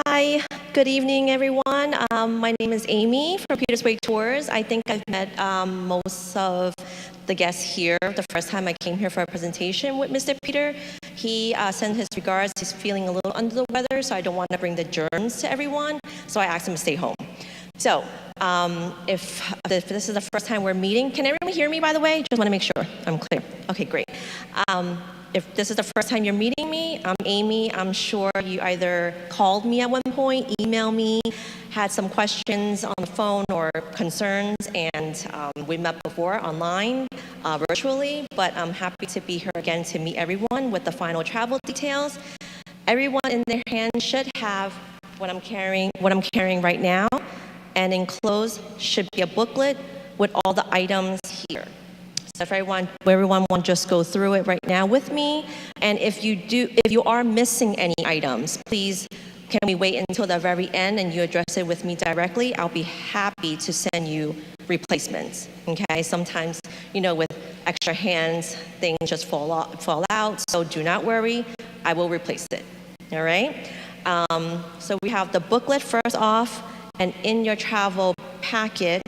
Hi, good evening, everyone. My name is Amy from Peter's Way Tours. I think I've met most of the guests here the first time I came here for a presentation with Mr. Peter. He sent his regards. He's feeling a little under the weather, so I don't want to bring the germs to everyone, so I asked him to stay home. So if this is the first time we're meeting, can everyone hear me, by the way? Just want to make sure I'm clear. Okay, great. If this is the first time you're meeting me, I'm Amy. I'm sure you either called me at one point, emailed me, had some questions on the phone or concerns, and we met before online, virtually, but I'm happy to be here again to meet everyone with the final travel details. Everyone in their hand should have what I'm carrying right now, and enclosed should be a booklet with all the items here. So if everyone want to just go through it right now with me, and if you are missing any items, please can we wait until the very end and you address it with me directly? I'll be happy to send you replacements. Okay, sometimes with extra hands things just fall out, so do not worry, I will replace it. All right, so we have the booklet first off, and in your travel packet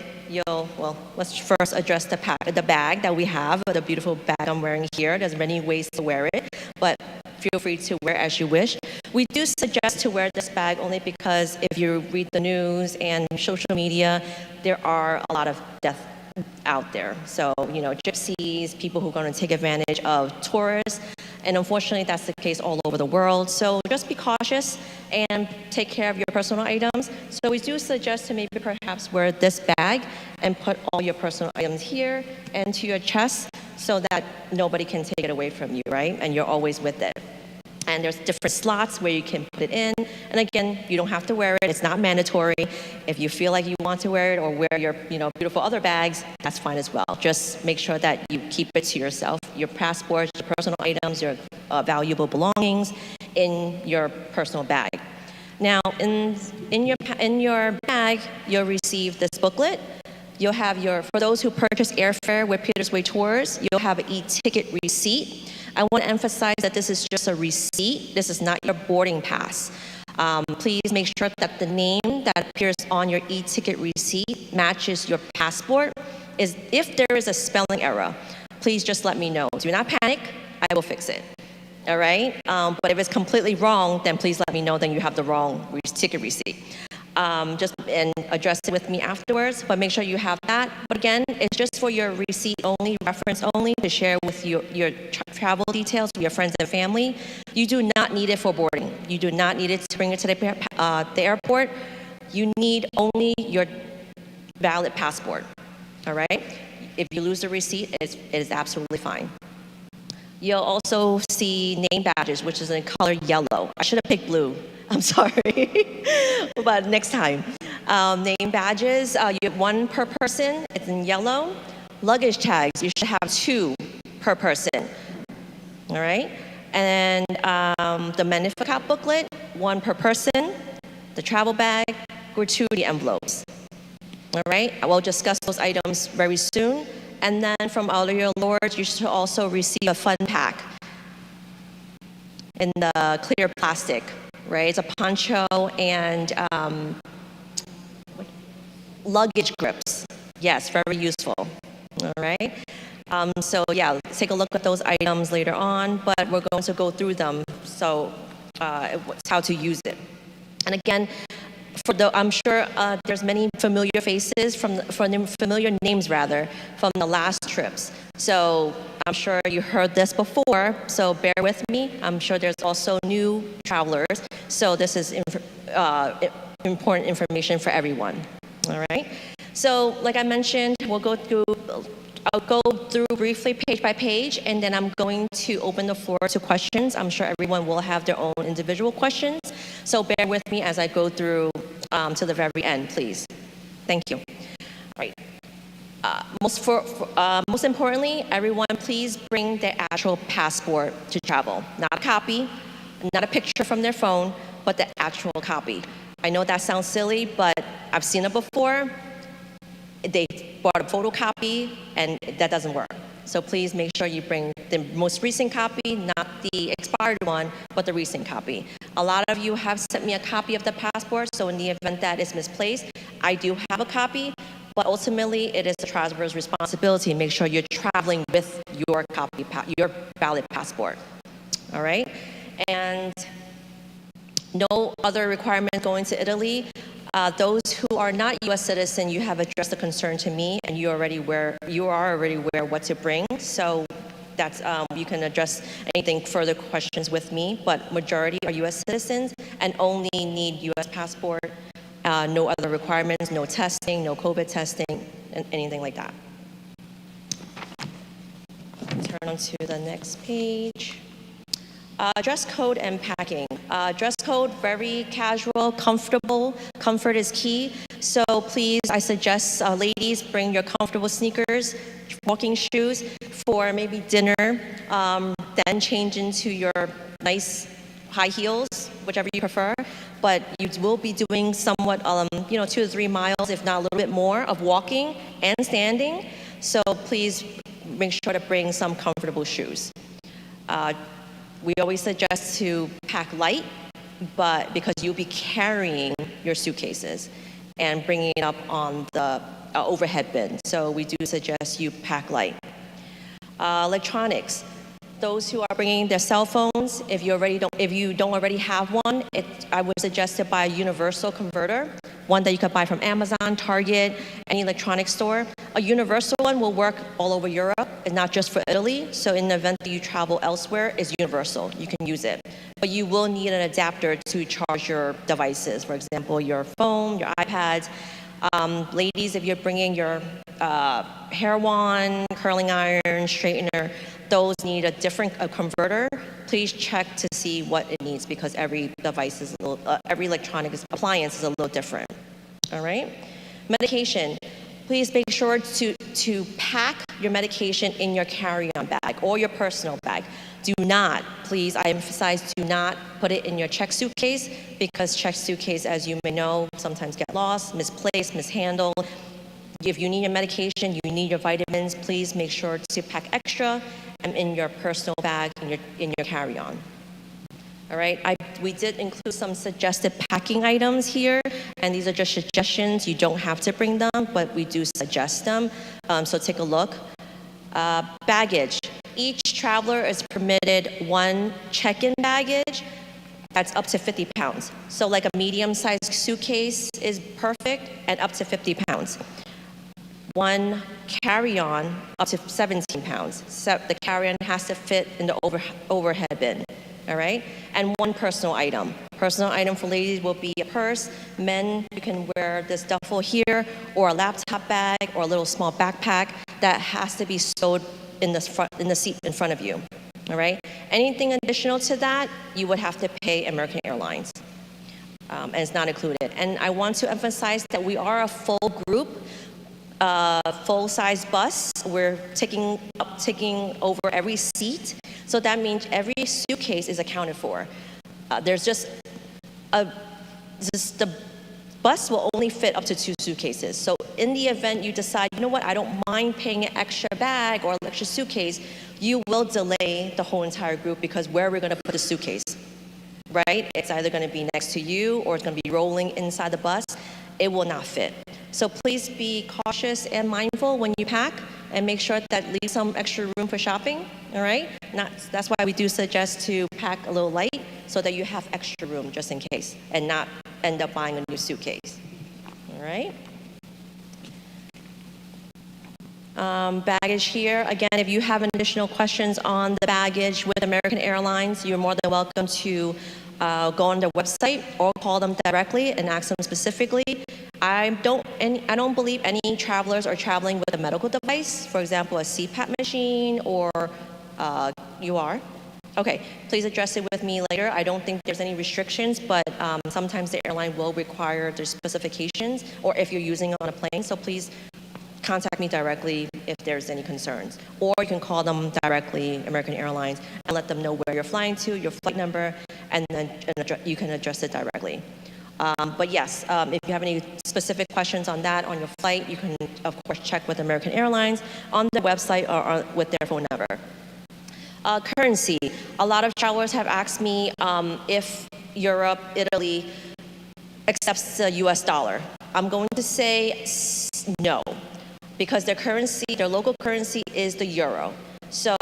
let's first address the bag that we have, the beautiful bag I'm wearing here. There's many ways to wear it, but feel free to wear as you wish. We do suggest to wear this bag only because if you read the news and social media, there are a lot of death out there. So, gypsies, people who are going to take advantage of tourists, and unfortunately that's the case all over the world. So just be cautious and take care of your personal items. So we do suggest to maybe perhaps wear this bag and put all your personal items here and to your chest so that nobody can take it away from you, right? And you're always with it. And there's different slots where you can put it in. And again, you don't have to wear it. It's not mandatory. If you feel like you want to wear it or wear your beautiful other bags, that's fine as well. Just make sure that you keep it to yourself. Your passport, your personal items, your valuable belongings in your personal bag. Now, in your bag, you'll receive this booklet. You'll have for those who purchase airfare with Peter's Way Tours, you'll have an e-ticket receipt. I want to emphasize that this is just a receipt. This is not your boarding pass. Please make sure that the name that appears on your e-ticket receipt matches your passport. If there is a spelling error, please just let me know. Do not panic. I will fix it. All right? But if it's completely wrong, then please let me know. Then you have the wrong ticket receipt. And address it with me afterwards, but make sure you have that. But again, it's just for your receipt only, reference only, to share with your travel details with your friends and family. You do not need it for boarding. You do not need it to bring it to the airport. You need only your valid passport, all right? If you lose the receipt, it is absolutely fine. You'll also see name badges, which is in color yellow. I should have picked blue. I'm sorry, but next time. Name badges, you have one per person. It's in yellow. Luggage tags, you should have 2 per person. All right? And the Magnificat booklet, 1 per person. The travel bag, gratuity envelopes. All right? I will discuss those items very soon. And then from all of your lords, you should also receive a fun pack in the clear plastic, right? It's a poncho and luggage grips. Yes, very useful. All right. So yeah, take a look at those items later on, but we're going to go through them. So how to use it. And again, I'm sure there's many familiar faces from familiar names rather from the last trips. So I'm sure you heard this before. So bear with me. I'm sure there's also new travelers. So this is important information for everyone. All right. So like I mentioned, I'll go through briefly page by page, and then I'm going to open the floor to questions. I'm sure everyone will have their own individual questions. So bear with me as I go through to the very end, please. Thank you. All right. Most importantly, everyone, please bring their actual passport to travel. Not a copy, not a picture from their phone, but the actual copy. I know that sounds silly, but I've seen it before. They bought a photocopy, and that doesn't work. So please make sure you bring the most recent copy, not the expired one, but the recent copy. A lot of you have sent me a copy of the passport, so in the event that it's misplaced, I do have a copy, but ultimately it is the traveler's responsibility to make sure you're traveling with your copy, your valid passport. All right? And no other requirement going to Italy. Those who are not U.S. citizens, you have addressed the concern to me, and you are already aware what to bring. So that's you can address anything further questions with me. But majority are U.S. citizens and only need U.S. passport. No other requirements, no testing, no COVID testing, and anything like that. Turn on to the next page. Dress code and packing. Dress code, very casual, comfortable. Comfort is key. So please, I suggest ladies bring your comfortable sneakers, walking shoes for maybe dinner, then change into your nice high heels, whichever you prefer. But you will be doing somewhat, 2 to 3 miles, if not a little bit more, of walking and standing. So please make sure to bring some comfortable shoes. We always suggest to pack light, but because you'll be carrying your suitcases and bringing it up on the overhead bin. So we do suggest you pack light. Electronics. Those who are bringing their cell phones, if you don't already have one, I would suggest to buy a universal converter, one that you could buy from Amazon, Target, any electronics store. A universal one will work all over Europe and not just for Italy. So in the event that you travel elsewhere, it's universal. You can use it. But you will need an adapter to charge your devices. For example, your phone, your iPads. Ladies, if you're bringing your hair wand, curling iron, straightener, those need a different converter. Please check to see what it needs because every device is every electronic appliance is a little different. All right? Medication. Please make sure to pack your medication in your carry-on bag or your personal bag. Do not, please, I emphasize, do not put it in your check suitcase because check suitcase, as you may know, sometimes get lost, misplaced, mishandled. If you need your medication, you need your vitamins, please make sure to pack extra and in your personal bag, in your carry-on. All right, we did include some suggested packing items here, and these are just suggestions. You don't have to bring them, but we do suggest them, so take a look. Baggage. Each traveler is permitted one check-in baggage that's up to 50 pounds. So like a medium-sized suitcase is perfect and up to 50 pounds. One carry-on up to 17 pounds. So the carry-on has to fit in the overhead bin, all right? And one personal item. Personal item for ladies will be a purse. Men, you can wear this duffel here, or a laptop bag, or a little small backpack that has to be stowed in the seat in front of you, all right? Anything additional to that, you would have to pay American Airlines, and it's not included. And I want to emphasize that we are a full group, full-size bus. We're taking over every seat, so that means every suitcase is accounted for. The bus will only fit up to 2 suitcases. So in the event you decide, you know what, I don't mind paying an extra bag or an extra suitcase, you will delay the whole entire group because where are we going to put the suitcase, right? It's either going to be next to you or it's going to be rolling inside the bus. It will not fit. So please be cautious and mindful when you pack and make sure that leave some extra room for shopping, all right? That's why we do suggest to pack a little light so that you have extra room just in case and not end up buying a new suitcase, all right? Baggage here. Again, if you have additional questions on the baggage with American Airlines, you're more than welcome to go on their website or call them directly and ask them specifically. I don't believe any travelers are traveling with a medical device, for example, a CPAP machine, or you are? Okay, please address it with me later. I don't think there's any restrictions, but sometimes the airline will require their specifications, or if you're using it on a plane, so please contact me directly if there's any concerns. Or you can call them directly, American Airlines, and let them know where you're flying to, your flight number, and then you can address it directly. But yes, if you have any specific questions on that on your flight, you can, of course, check with American Airlines on their website or with their phone number. Currency. A lot of travelers have asked me if Europe, Italy accepts the US dollar. I'm going to say no, because their currency, their local currency is the euro. So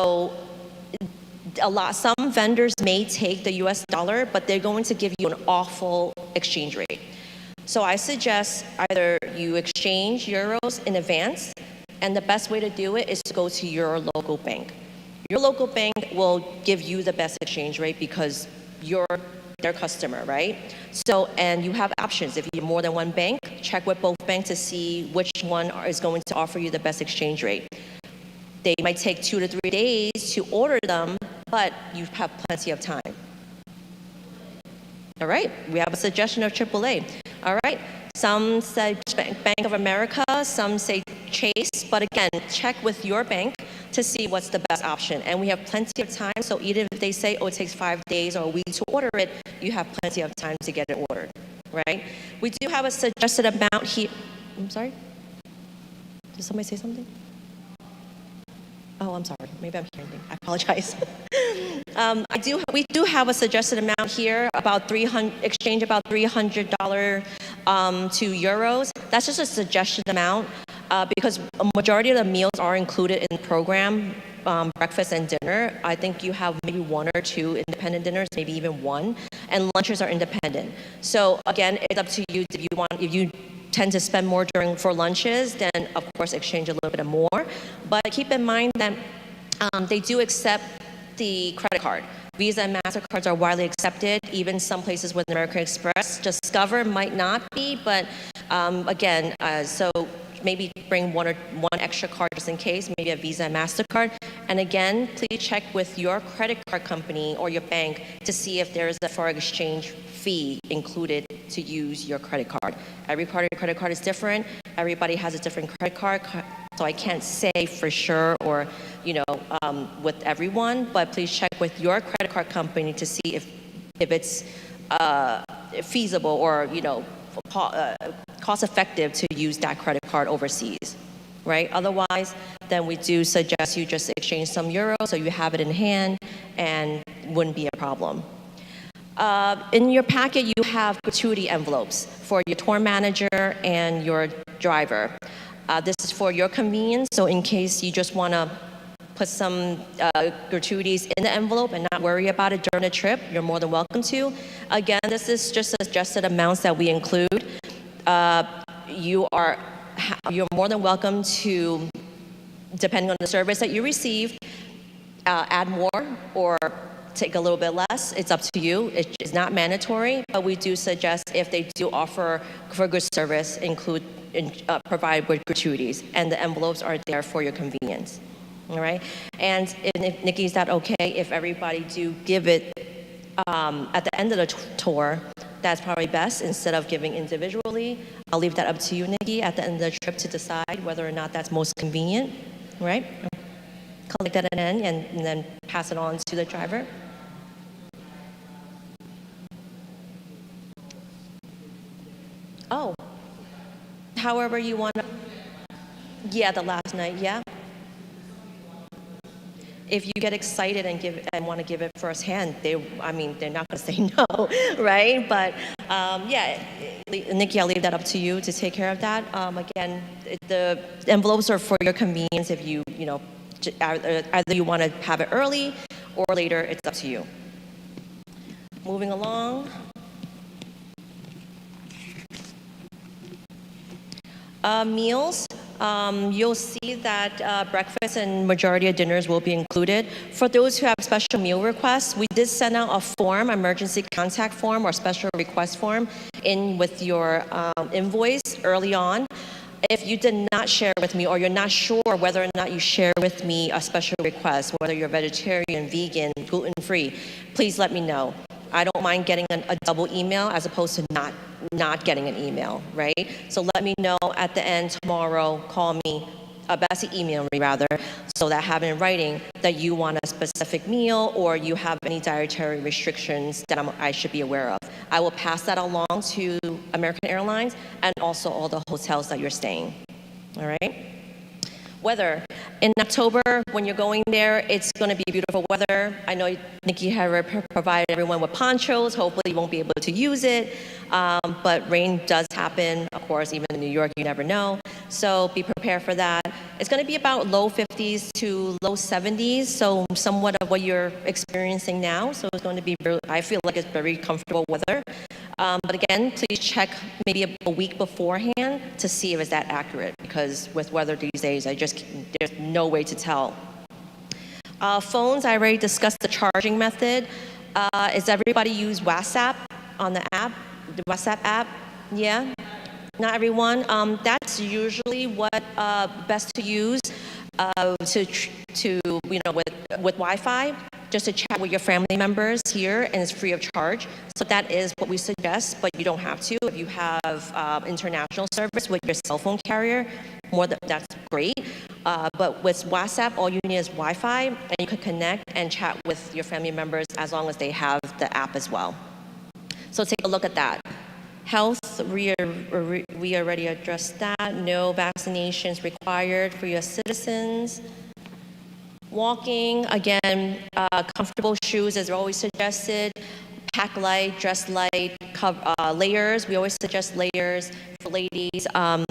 some vendors may take the US dollar, but they're going to give you an awful exchange rate. So I suggest either you exchange euros in advance, and the best way to do it is to go to your local bank. Your local bank will give you the best exchange rate because you're their customer, right? So, and you have options. If you have more than one bank, check with both banks to see which one is going to offer you the best exchange rate. They might take 2 to 3 days to order them, but you have plenty of time. All right, we have a suggestion of AAA. All right, some say Bank of America, some say Chase, but again, check with your bank to see what's the best option. And we have plenty of time, so even if they say, oh, it takes 5 days or a week to order it, you have plenty of time to get it ordered, right? We do have a suggested amount here. I'm sorry? Did somebody say something? Oh, I'm sorry. Maybe I'm hearing things. I apologize. We do have a suggested amount here, about exchange about $300 to euros. That's just a suggested amount because a majority of the meals are included in the program, breakfast and dinner. I think you have maybe 1 or 2 independent dinners, maybe even 1, and lunches are independent. So again, it's up to you if you tend to spend more for lunches, then of course exchange a little bit more. But keep in mind that they do accept the credit card. Visa and MasterCards are widely accepted, even some places with American Express. Discover might not be, but again, so maybe bring one extra card just in case, maybe a Visa and MasterCard. And again, please check with your credit card company or your bank to see if there is a foreign exchange fee included to use your credit card. Every credit card is different. Everybody has a different credit card, so I can't say for sure or with everyone, but please check with your credit card company to see if it's feasible or cost effective to use that credit card overseas, right? Otherwise, then we do suggest you just exchange some euros so you have it in hand and wouldn't be a problem. In your packet, you have gratuity envelopes for your tour manager and your driver. This is for your convenience, so in case you just want to put some gratuities in the envelope and not worry about it during the trip, you're more than welcome to. Again, this is just suggested amounts that we include. You're more than welcome to, depending on the service that you receive, add more or take a little bit less. It's up to you. It's not mandatory, but we do suggest if they do offer for good service, provide with gratuities, and the envelopes are there for your convenience. All right, and if Nikki, is that okay if everybody do give it at the end of the tour? That's probably best instead of giving individually. I'll leave that up to you, Nikki, at the end of the trip to decide whether or not that's most convenient. All right, collect that at the end and then pass it on to the driver. Oh, however you want to. Yeah, the last night, yeah. If you get excited and want to give it firsthand, they're not going to say no, right? But yeah, Nikki, I'll leave that up to you to take care of that. Again, the envelopes are for your convenience. If either you want to have it early or later, it's up to you. Moving along. Meals. You'll see that breakfast and majority of dinners will be included. For those who have special meal requests, we did send out a form, emergency contact form or special request form in with your invoice early on. If you did not share with me or you're not sure whether or not you share with me a special request, whether you're vegetarian, vegan, gluten-free, please let me know. I don't mind getting a double email as opposed to not getting an email, right? So let me know at the end tomorrow, call me, best email me rather, so that I have it in writing that you want a specific meal or you have any dietary restrictions that I should be aware of. I will pass that along to American Airlines and also all the hotels that you're staying. All right? Weather. In October, when you're going there, it's going to be beautiful weather. I know Nikki had provided everyone with ponchos. Hopefully you won't be able to use it. But rain does happen. Of course, even in New York, you never know. So be prepared for that. It's going to be about low 50s to low 70s, so somewhat of what you're experiencing now. So it's going to be, I feel like it's very comfortable weather. But again, please check maybe a week beforehand to see if it's that accurate, because with weather these days, there's no way to tell. Phones, I already discussed the charging method. Is everybody use WhatsApp on the app, the WhatsApp app? Yeah? Not everyone. That's usually what best to use to with Wi-Fi, just to chat with your family members here, and it's free of charge. So that is what we suggest, but you don't have to. If you have international service with your cell phone carrier, that's great. But with WhatsApp, all you need is Wi-Fi, and you can connect and chat with your family members as long as they have the app as well. So take a look at that. Health, we already addressed that. No vaccinations required for U.S. citizens. Walking, again, comfortable shoes is always suggested. Pack light, dress light, layers. We always suggest layers for ladies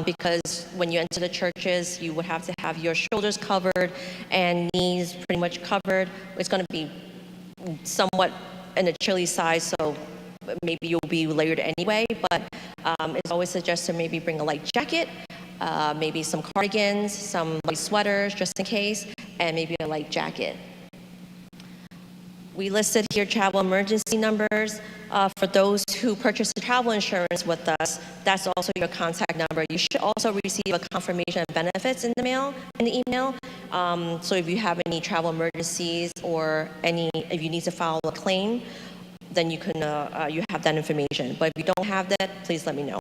because when you enter the churches, you would have to have your shoulders covered and knees pretty much covered. It's going to be somewhat in a chilly size, so maybe you'll be layered anyway, but it's always suggested maybe bring a light jacket, maybe some cardigans, some light sweaters just in case, and maybe a light jacket. We listed here travel emergency numbers. For those who purchase the travel insurance with us, that's also your contact number. You should also receive a confirmation of benefits in the email. So if you have any travel emergencies or if you need to file a claim, then you have that information. But if you don't have that, please let me know.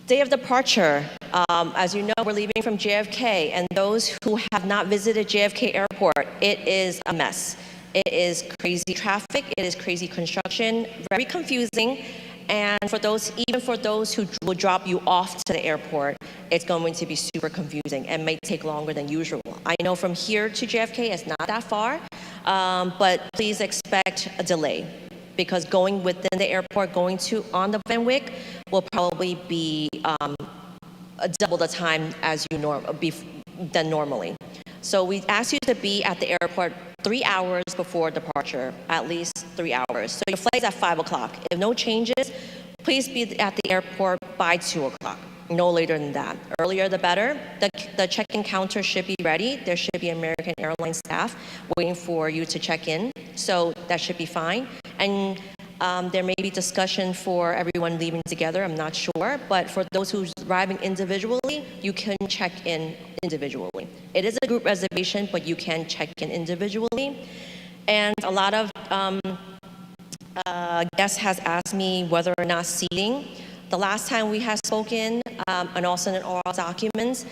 Day of departure. As you know, we're leaving from JFK, and those who have not visited JFK Airport, it is a mess. It is crazy traffic, it is crazy construction, very confusing, and even for those who will drop you off to the airport, it's going to be super confusing and may take longer than usual. I know from here to JFK is not that far, but please expect a delay, because going within the airport, going on the Van Wyck will probably be double the time as than normally. So we ask you to be at the airport 3 hours before departure, at least 3 hours. So your flight's at 5 o'clock. If no changes, please be at the airport by 2 o'clock, no later than that. Earlier the better. The check-in counter should be ready. There should be American Airlines staff waiting for you to check in, so that should be fine. And there may be discussion for everyone leaving together, I'm not sure, but for those who's arriving individually, you can check in individually. It is a group reservation, but you can check in individually. And a lot of guests has asked me whether or not seating. The last time we had spoken, and also in oral documents,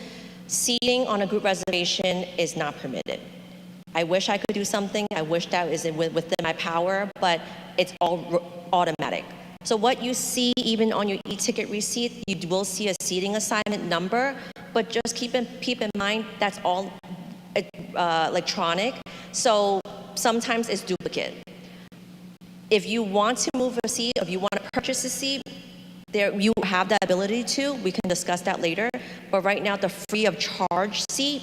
seating on a group reservation is not permitted. I wish I could do something. I wish that was within my power, but it's all automatic. So what you see even on your e-ticket receipt, you will see a seating assignment number, but just keep in mind that's all electronic. So sometimes it's duplicate. If you want to move a seat, if you want to purchase a seat, you have that ability to. We can discuss that later. But right now, the free of charge seat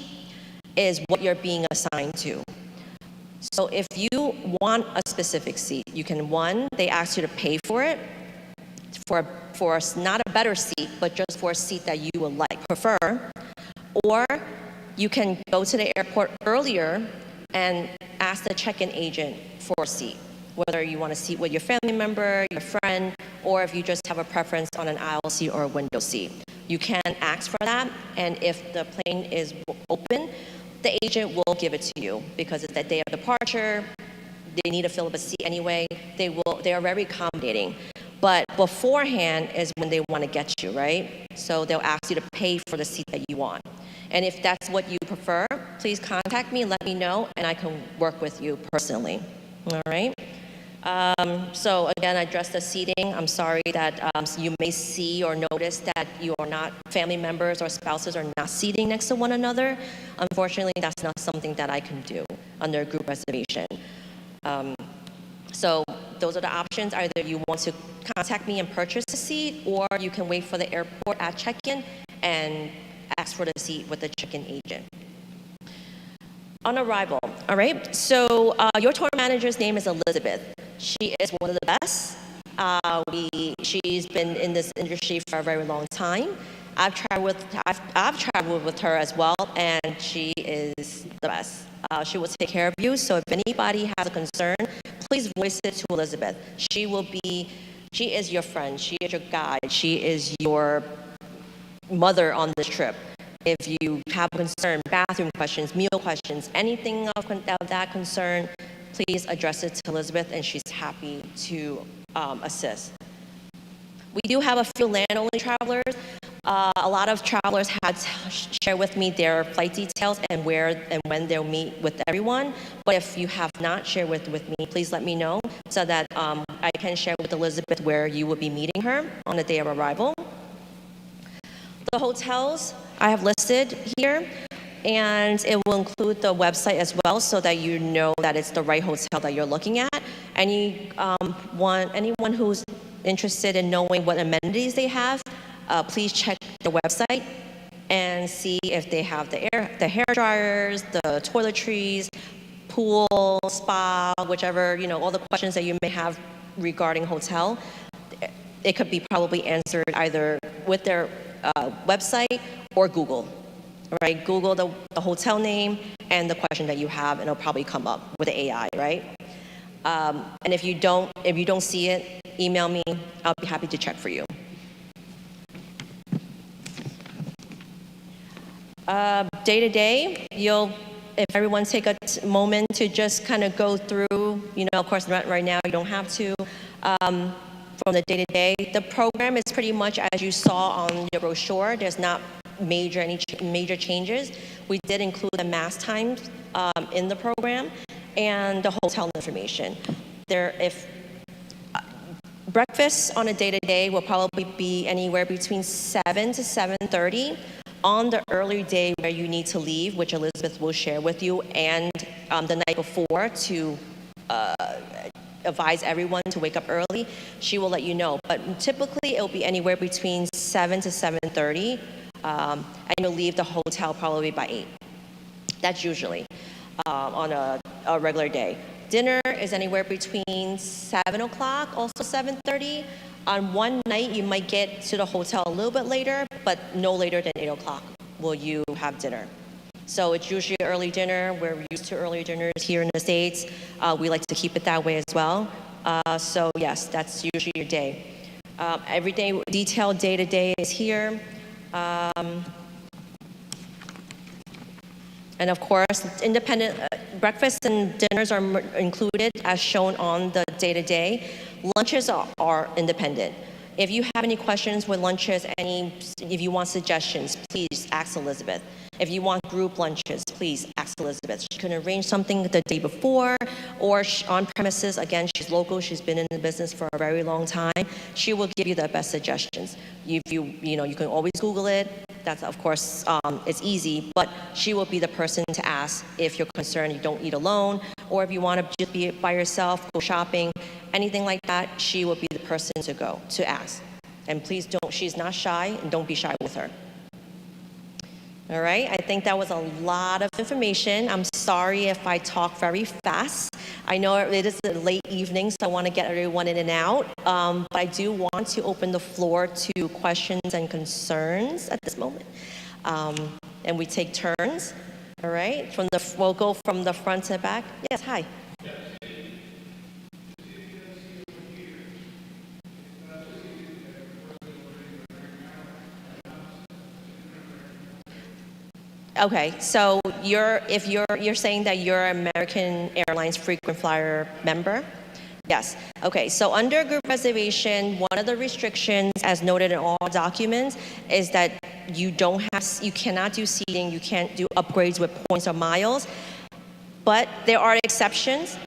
is what you're being assigned to. So if you want a specific seat, you can, they ask you to pay for it, for not a better seat, but just for a seat that you would prefer. Or you can go to the airport earlier and ask the check-in agent for a seat, whether you want a seat with your family member, your friend, or if you just have a preference on an aisle seat or a window seat. You can ask for that, and if the plane is open, the agent will give it to you, because it's that day of departure, they need to fill up a seat anyway. They are very accommodating. But beforehand is when they want to get you, right? So they'll ask you to pay for the seat that you want. And if that's what you prefer, please contact me, let me know, and I can work with you personally. All right? So again, I address the seating. I'm sorry that you may see or notice that you are not, family members or spouses are not seating next to one another. Unfortunately, that's not something that I can do under group reservation. So those are the options. Either you want to contact me and purchase a seat, or you can wait for the airport at check-in and ask for the seat with the check-in agent. On arrival, all right? So your tour manager's name is Elizabeth. She is one of the best. She's been in this industry for a very long time. I've traveled with her as well, and she is the best. She will take care of you. So if anybody has a concern, please voice it to Elizabeth. She is your friend. She is your guide. She is your mother on this trip. If you have a concern, bathroom questions, meal questions, anything of that concern, please address it to Elizabeth, and she's happy to assist. We do have a few land-only travelers. A lot of travelers had shared with me their flight details and where and when they'll meet with everyone. But if you have not shared with me, please let me know so that I can share with Elizabeth where you will be meeting her on the day of arrival. The hotels I have listed here, and it will include the website as well so that you know that it's the right hotel that you're looking at. Anyone who's interested in knowing what amenities they have, please check the website and see if they have the hair dryers, the toiletries, pool, spa, whichever, all the questions that you may have regarding hotel. It could be probably answered either with their website or Google. Right? Google the hotel name and the question that you have, and it'll probably come up with the AI, right? And if you don't see it, email me. I'll be happy to check for you. Day to day, if everyone take a moment to just kind of go through, of course, right now you don't have to. From the day to day, the program is pretty much as you saw on your brochure. There's not any major changes. We did include the mass times in the program and the hotel information. Breakfast on a day-to-day will probably be anywhere between 7 to 7:30 on the early day where you need to leave, which Elizabeth will share with you, and the night before to advise everyone to wake up early. She will let you know, but typically it'll be anywhere between 7 to 7:30. And you'll leave the hotel probably by 8. That's usually on a regular day. Dinner is anywhere between 7 o'clock, also 7:30. On one night, you might get to the hotel a little bit later, but no later than 8 o'clock will you have dinner. So it's usually early dinner. We're used to early dinners here in the States. We like to keep it that way as well. So yes, that's usually your day. Every day, detailed day-to-day is here. And of course, independent breakfasts and dinners are included as shown on the day-to-day. Lunches are independent. If you have any questions with lunches, if you want suggestions, please ask Elizabeth. If you want group lunches, please ask Elizabeth. She can arrange something the day before or on premises. Again, she's local. She's been in the business for a very long time. She will give you the best suggestions. You can always Google it. That's, of course, it's easy, but she will be the person to ask if you're concerned you don't eat alone, or if you want to just be by yourself, go shopping, anything like that, she will be the person to ask. And please she's not shy, and don't be shy with her. All right, I think that was a lot of information. I'm sorry if I talk very fast. I know it is a late evening, so I want to get everyone in and out. But I do want to open the floor to questions and concerns at this moment. And we take turns, all right? We'll go from the front to back. Yes, hi. Okay, so you're saying that you're an American Airlines frequent flyer member? Yes. Okay, so under group reservation, one of the restrictions, as noted in all documents, is that you cannot do seating, you can't do upgrades with points or miles, but there are exceptions.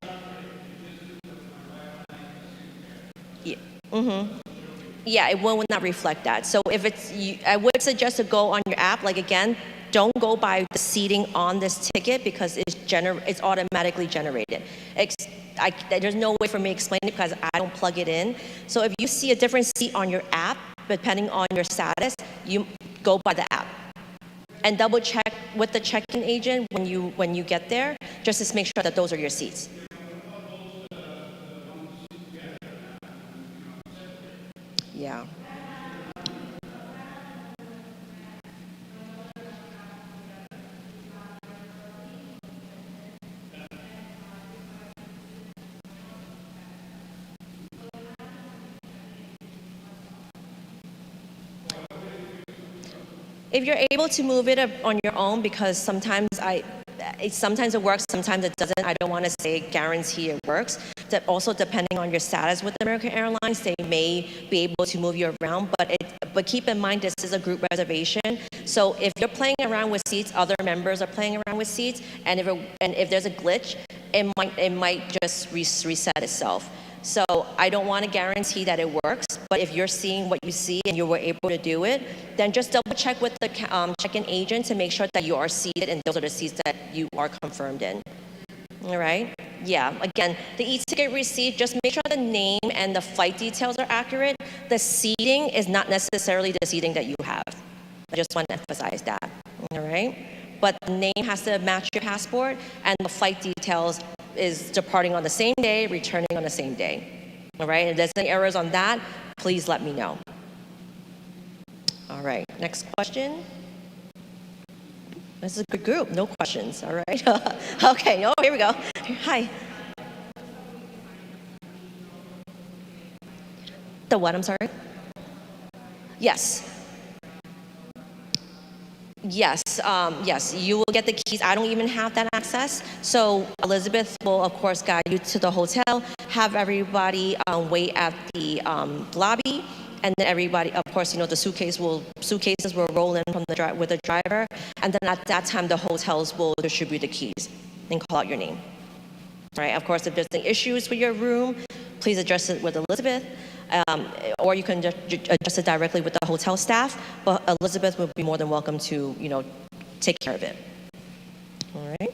Yeah, it will not reflect that. So if I would suggest to go on your app. Like again, don't go by the seating on this ticket because it's automatically generated. There's no way for me to explain it because I don't plug it in. So if you see a different seat on your app, depending on your status, you go by the app. And double check with the check-in agent when you get there, just to make sure that those are your seats. Yeah. If you're able to move it on your own, because sometimes it works, sometimes it doesn't. I don't want to say guarantee it works. That also depending on your status with American Airlines, they may be able to move you around. But keep in mind this is a group reservation. So if you're playing around with seats, other members are playing around with seats, and if there's a glitch, it might just reset itself. So I don't want to guarantee that it works, but if you're seeing what you see and you were able to do it, then just double check with the check-in agent to make sure that you are seated and those are the seats that you are confirmed in. All right? Yeah, again, the e-ticket receipt, just make sure the name and the flight details are accurate. The seating is not necessarily the seating that you have. I just want to emphasize that. All right? But the name has to match your passport, and the flight details is departing on the same day, returning on the same day. All right, if there's any errors on that, please let me know. All right, next question. This is a good group, no questions, all right? Okay, oh, here we go. Hi. The what, I'm sorry? Yes. Yes, you will get the keys. I don't even have that access. So Elizabeth will, of course, guide you to the hotel, have everybody wait at the lobby, and then everybody, of course, the suitcases will roll in with the driver, and then at that time, the hotels will distribute the keys and call out your name. Right? Of course, if there's any issues with your room, please address it with Elizabeth. Or you can address it directly with the hotel staff, but Elizabeth will be more than welcome to, take care of it. All right.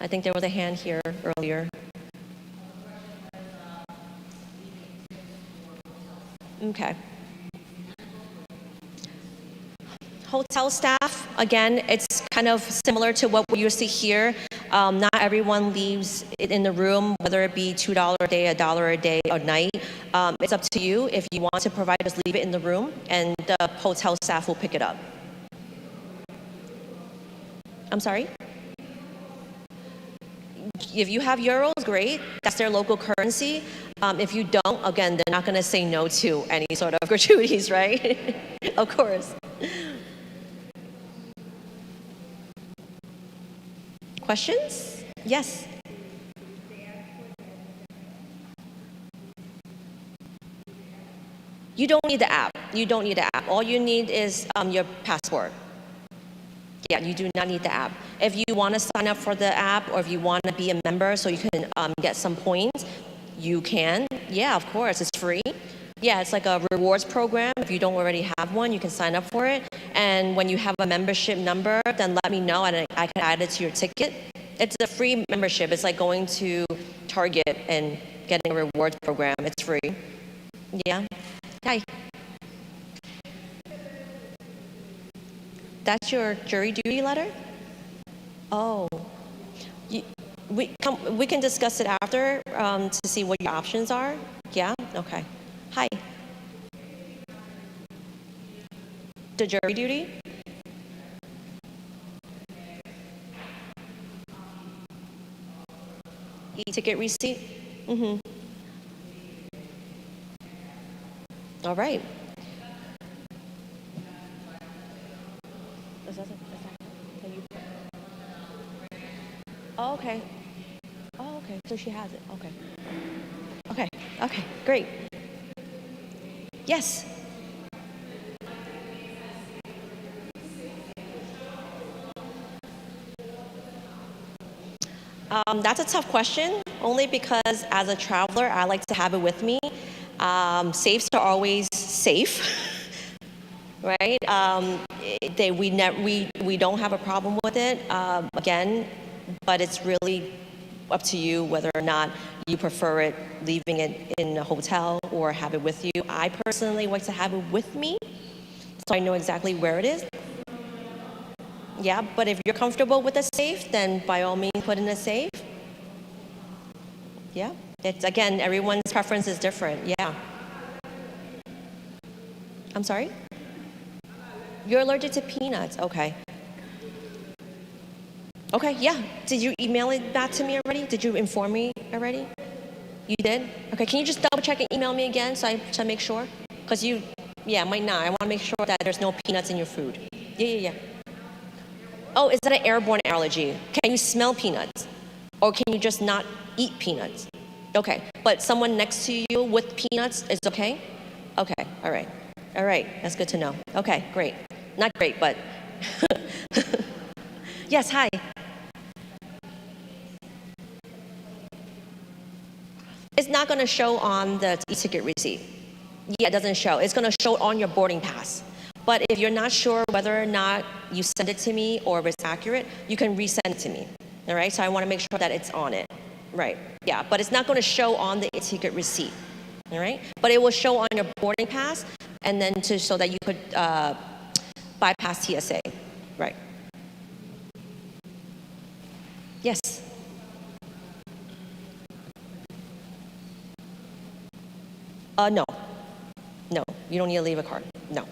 I think there was a hand here earlier. Okay. Hotel staff, again, it's kind of similar to what we used to hear. Not everyone leaves it in the room, whether it be $2 a day, $1 a day, or night. It's up to you. If you want to provide, just leave it in the room, and the hotel staff will pick it up. I'm sorry? If you have euros, great. That's their local currency. If you don't, again, they're not going to say no to any sort of gratuities, right? Of course. Questions? Yes. You don't need the app. You don't need the app. All you need is your passport. Yeah, you do not need the app. If you want to sign up for the app, or if you want to be a member so you can get some points, you can. Yeah, of course, it's free. Yeah, it's like a rewards program. If you don't already have one, you can sign up for it. And when you have a membership number, then let me know and I can add it to your ticket. It's a free membership. It's like going to Target and getting a rewards program. It's free. Yeah. Hi. That's your jury duty letter? Oh. We can discuss it after to see what your options are. Yeah? Okay. Hi. The jury duty? E-ticket receipt? Mm-hmm. All right. Oh, okay. Oh, okay. So she has it. Okay. Okay. Okay. Great. Yes. That's a tough question, only because as a traveler, I like to have it with me. Safes are always safe, right? We don't have a problem with it, again, but it's really up to you whether or not you prefer it leaving it in a hotel or have it with you. I personally like to have it with me, so I know exactly where it is. Yeah, but if you're comfortable with a safe, then by all means put in a safe. Yeah, it's, again, everyone's preference is different. Yeah. I'm sorry? You're allergic to peanuts. Okay. Okay, yeah. Did you email it back to me already? Did you inform me already? You did? Okay, can you just double check and email me again so I make sure? Because might not. I want to make sure that there's no peanuts in your food. Yeah. Oh, is that an airborne allergy? Can you smell peanuts? Or can you just not eat peanuts? Okay, but someone next to you with peanuts is okay? Okay, all right. All right, that's good to know. Okay, great. Not great, but yes, hi. It's not going to show on the e-ticket receipt. Yeah, it doesn't show. It's going to show on your boarding pass. But if you're not sure whether or not you send it to me or if it's accurate, you can resend it to me. All right, so I want to make sure that it's on it. Right, yeah, but it's not going to show on the e-ticket receipt. All right, but it will show on your boarding pass, and then so that you could bypass TSA. Right. Yes. No, you don't need to leave a card. No.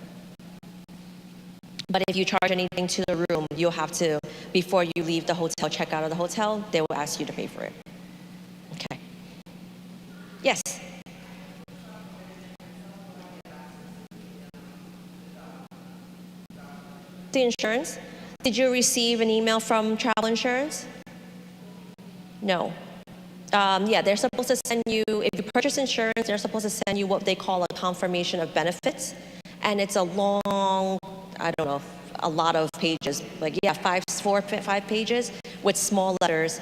But if you charge anything to the room, you'll have to, before you leave the hotel, check out of the hotel, they will ask you to pay for it. Okay. Yes. The insurance? Did you receive an email from travel insurance? No. Yeah, they're supposed to send you, if you purchase insurance, they're supposed to send you what they call a confirmation of benefits. And it's a long, I don't know, a lot of pages, like, yeah, 5 pages with small letters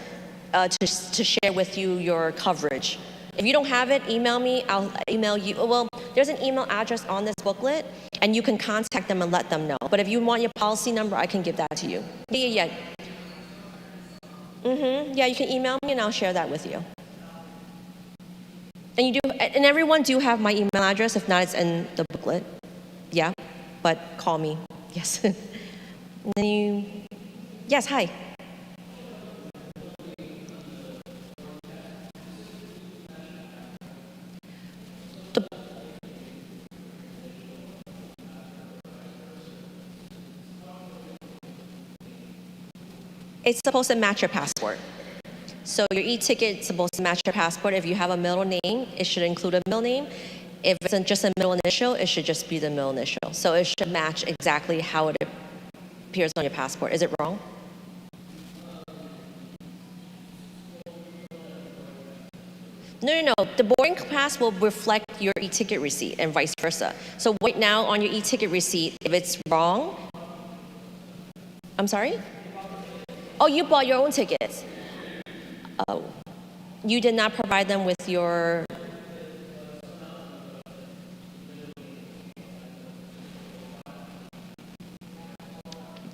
to share with you your coverage. If you don't have it, email me, I'll email you. Well, there's an email address on this booklet, and you can contact them and let them know. But if you want your policy number, I can give that to you. Yeah. Yeah, you can email me and I'll share that with you. And everyone do have my email address. If not, it's in the booklet. Yeah, but call me. Yes. And then yes, hi. It's supposed to match your passport. So your e-ticket is supposed to match your passport. If you have a middle name, it should include a middle name. If it's just a middle initial, it should just be the middle initial. So it should match exactly how it appears on your passport. Is it wrong? No. The boarding pass will reflect your e-ticket receipt and vice versa. So right now on your e-ticket receipt, if it's wrong, I'm sorry? Oh, you bought your own tickets. Oh, you did not provide them with your...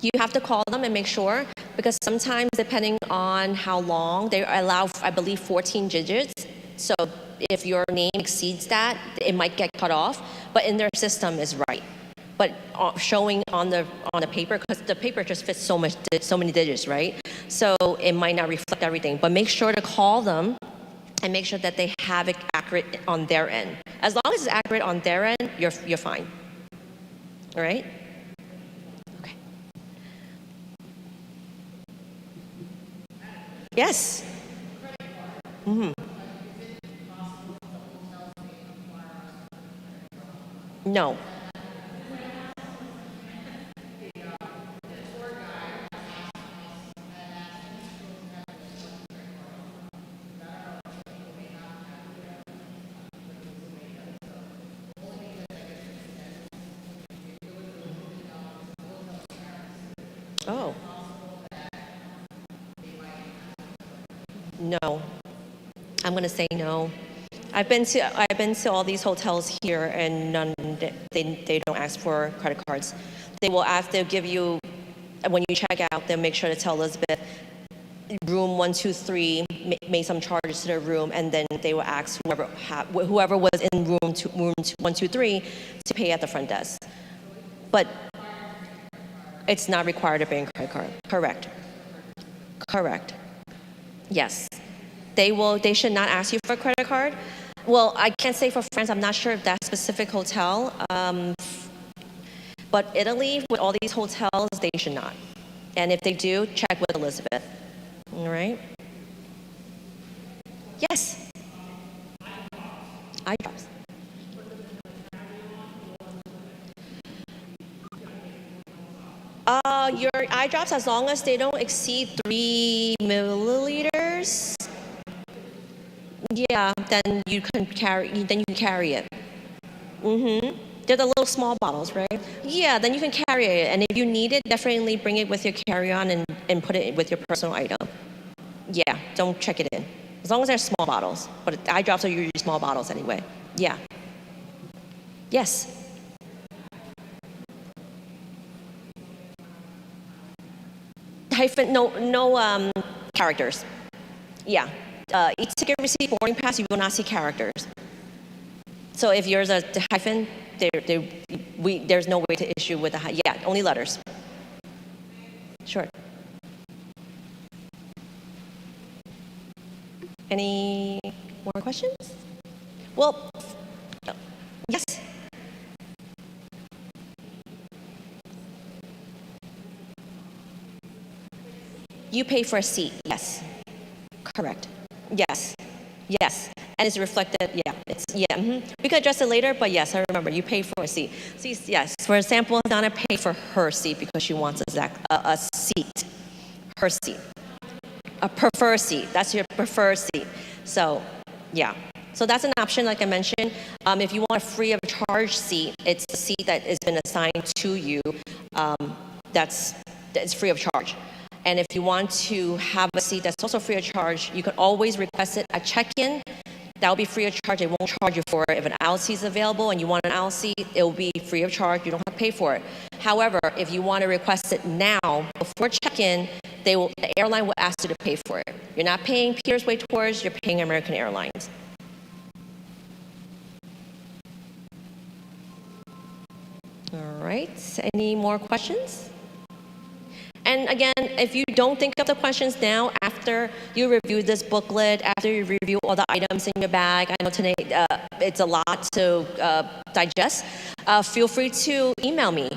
You have to call them and make sure, because sometimes depending on how long, they allow, I believe, 14 digits. So if your name exceeds that, it might get cut off, but in their system is right. But showing on the paper, because the paper just fits so many digits, right? So it might not reflect everything. But make sure to call them and make sure that they have it accurate on their end. As long as it's accurate on their end, you're fine. All right? Okay. Yes. No. Oh. No. I'm going to say no. I've been to all these hotels here, and they don't ask for credit cards. They'll give you, when you check out, they'll make sure to tell Elizabeth room 123 made some charges to the room, and then they will ask whoever was in room 123 to pay at the front desk. But it's not required to bring a credit card. Correct. Yes. They should not ask you for a credit card. Well, I can't say for France. I'm not sure if that specific hotel. But Italy, with all these hotels, they should not. And if they do, check with Elizabeth. All right? Yes? Eye drops. Your eye drops, as long as they don't exceed 3 milliliters, yeah, then you can carry it. They're the little small bottles, right? Yeah, then you can carry it. And if you need it, definitely bring it with your carry-on and put it with your personal item. Yeah, don't check it in. As long as they're small bottles. But eye drops are usually small bottles anyway. Yeah. Yes. No characters. Yeah. E-ticket receipt, boarding pass, you will not see characters. So if yours is a hyphen, there's no way to issue with only letters. Sure. Any more questions? Well, yes. You pay for a seat, yes. Correct. Yes. And it's reflected, We could address it later, but yes, I remember, you pay for a seat. See, yes, for example, Donna paid for her seat because she wants a seat. Her seat. A preferred seat. That's your preferred seat. So, yeah. So that's an option, like I mentioned. If you want a free of charge seat, it's a seat that has been assigned to you. That's free of charge. And if you want to have a seat that's also free of charge, you can always request it at check-in. That will be free of charge. They won't charge you for it. If an aisle seat is available and you want an aisle seat, it will be free of charge. You don't have to pay for it. However, if you want to request it now, before check-in, the airline will ask you to pay for it. You're not paying Peters Way Tours, you're paying American Airlines. All right, any more questions? And again, if you don't think of the questions now, after you review this booklet, after you review all the items in your bag, I know today it's a lot to digest, feel free to email me.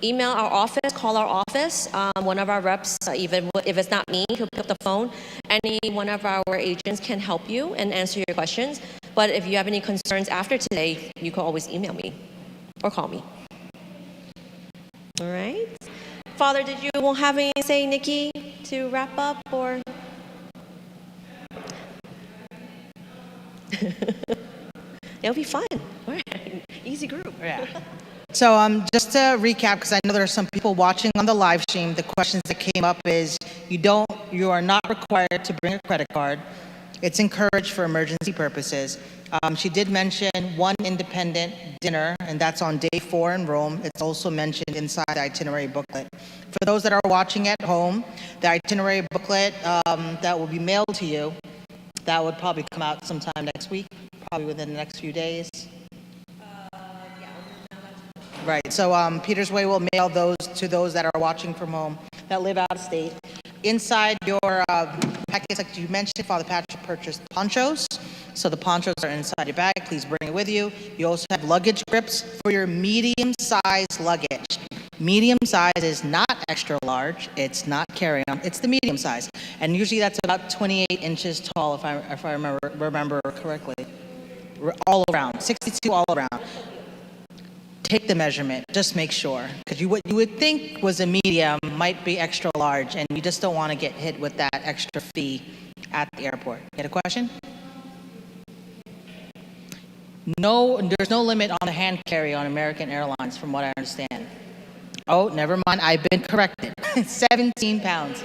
Email our office, call our office. One of our reps, even if it's not me who pick up the phone, any one of our agents can help you and answer your questions. But if you have any concerns after today, you can always email me or call me. All right. Father, did you have anything to say, Nikki, to wrap up, or? It'll be fun. Easy group. Yeah. So just to recap, because I know there are some people watching on the live stream, the questions that came up is you are not required to bring a credit card. It's encouraged for emergency purposes. She did mention one independent dinner, and that's on day 4 in Rome. It's also mentioned inside the itinerary booklet. For those that are watching at home, the itinerary booklet that will be mailed to you, that would probably come out sometime next week, probably within the next few days. Right, so Peters Way will mail those to those that are watching from home that live out of state. Inside your packets, like you mentioned, Father Patrick purchased ponchos. So the ponchos are inside your bag. Please bring it with you. You also have luggage grips for your medium-sized luggage. Medium size is not extra large. It's not carry-on. It's the medium size. And usually that's about 28 inches tall, if I remember correctly. All around, 62 all around. Take the measurement, just make sure. Because what you would think was a medium might be extra large, and you just don't want to get hit with that extra fee at the airport. Get a question? No, there's no limit on the hand carry on American Airlines, from what I understand. Oh, never mind, I've been corrected. 17 pounds.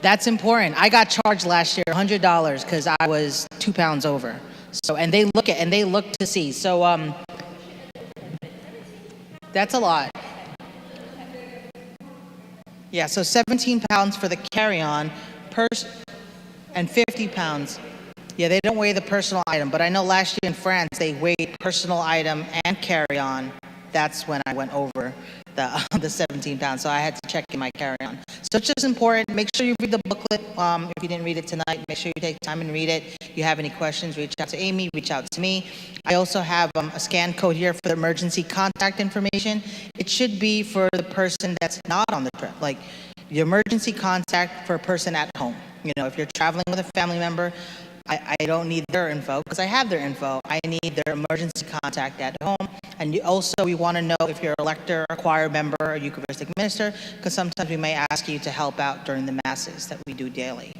That's important. I got charged last year $100 because I was 2 pounds over. So, and they look to see. So, that's a lot. Yeah, so 17 pounds for the carry-on, and 50 pounds. Yeah, they don't weigh the personal item, but I know last year in France, they weighed personal item and carry-on. That's when I went over the 17 pounds, so I had to check in my carry-on. So it's just important. Make sure you read the booklet. If you didn't read it tonight, make sure you take time and read it. If you have any questions, reach out to Amy, reach out to me. I also have a scan code here for the emergency contact information. It should be for the person that's not on the trip, like the emergency contact for a person at home. You know, if you're traveling with a family member, I don't need their info because I have their info. I need their emergency contact at home. And we want to know if you're a lector, a choir member, or Eucharistic minister, because sometimes we may ask you to help out during the masses that we do daily.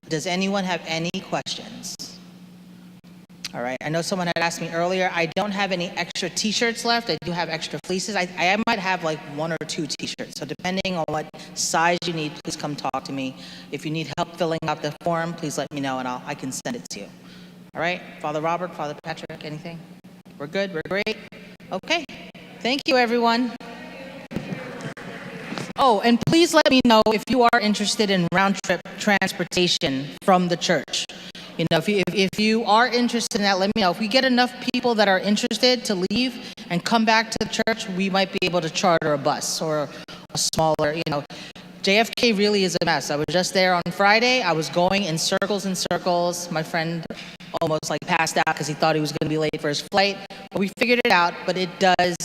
Does anyone have any questions? All right, I know someone had asked me earlier. I don't have any extra t-shirts left. I do have extra fleeces. I might have like 1 or 2 t-shirts. So depending on what size you need, please come talk to me. If you need help filling out the form, please let me know and I can send it to you. All right, Father Robert, Father Patrick, anything? We're good, we're great? Okay, thank you everyone. Oh, and please let me know if you are interested in round-trip transportation from the church. You know, if you are interested in that, let me know. If we get enough people that are interested to leave and come back to the church, we might be able to charter a bus or a smaller, JFK really is a mess. I was just there on Friday. I was going in circles and circles. My friend almost passed out because he thought he was going to be late for his flight. But we figured it out, but it does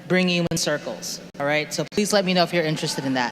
bring you in circles, all right? So please let me know if you're interested in that.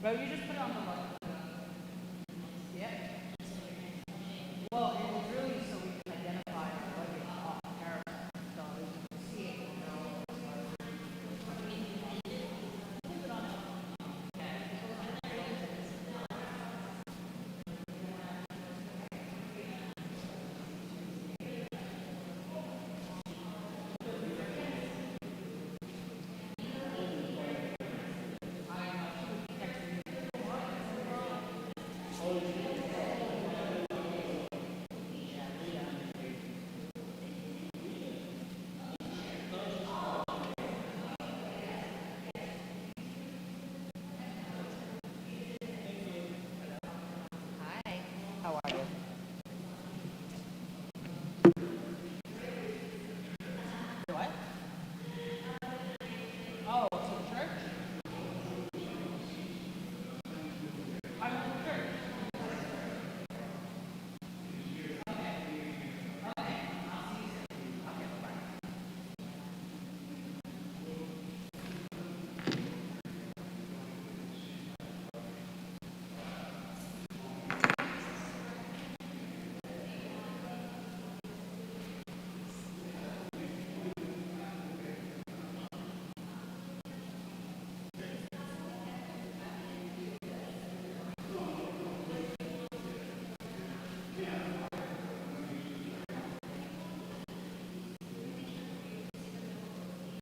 Bro, you just put it on the left.